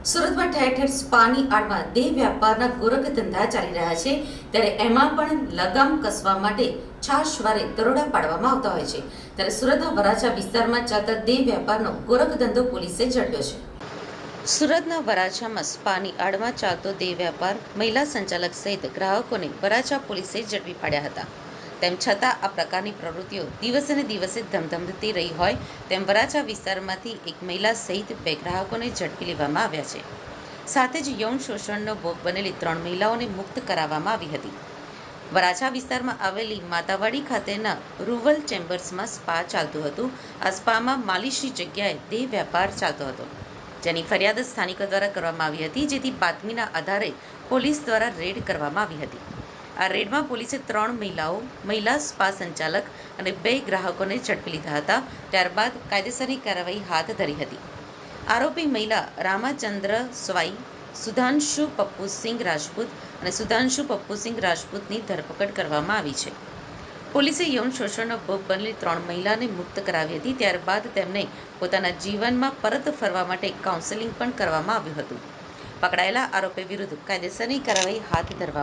સુરતમાં ઠેર ઠેર સ્પાની આડમાં દેહ વ્યાપારના ગોરખ ધંધા ચાલી રહ્યા છે, ત્યારે એમાં પણ લગામ કસવા માટે છાશવારે દરોડા પાડવામાં આવતા હોય છે. ત્યારે સુરતના વરાછા વિસ્તારમાં ચાલતા દેહ વ્યાપારનો ગોરખ ધંધો પોલીસે ઝડપ્યો છે. સુરતના વરાછામાં સ્પાની આડમાં ચાલતો દેહ વ્યાપાર મહિલા સંચાલક સહિત ગ્રાહકોને વરાછા પોલીસે ઝડપી પાડ્યા હતા. તેમ છતાં આ પ્રકારની પ્રવૃત્તિઓ દિવસે ને દિવસે ધમધમતી રહી હોય તેમ વરાછા વિસ્તારમાંથી એક મહિલા સહિત 2 ગ્રાહકોને ઝડપી લેવામાં આવ્યા છે. સાથે જ યૌન શોષણનો ભોગ બનેલી 3 મહિલાઓને મુક્ત કરાવવામાં આવી હતી. વરાછા વિસ્તારમાં આવેલી માતાવાડી ખાતેના રૂવલ ચેમ્બર્સમાં સ્પા ચાલતું હતું. આ સ્પામાં માલિશની જગ્યાએ દેહ વ્યાપાર ચાલતો હતો, જેની ફરિયાદ સ્થાનિકો દ્વારા કરવામાં આવી હતી, જેથી બાતમીના આધારે પોલીસ દ્વારા રેડ કરવામાં આવી હતી. આ રેડમાં પોલીસે 3 મહિલાઓ, મહિલા સ્પા સંચાલક અને 2 ગ્રાહકોને ઝડપી લીધા હતા. ત્યારબાદ કાયદેસરની કાર્યવાહી હાથ ધરી હતી. આરોપી મહિલા રામાચંદ્ર સ્વાઈ, સુધાંશુ પપ્પુસિંહ રાજપૂત અને સુધાંશુ પપ્પુસિંહ રાજપૂતની ધરપકડ કરવામાં આવી છે. પોલીસે યૌન શોષણનો ભોગ બનેલી 3 મહિલાને મુક્ત કરાવી હતી. ત્યારબાદ તેમને પોતાના જીવનમાં પરત ફરવા માટે કાઉન્સેલિંગ પણ કરવામાં આવ્યું હતું. પકડાયેલા આરોપી વિરુદ્ધ કાયદેસરની કાર્યવાહી હાથ ધરવામાં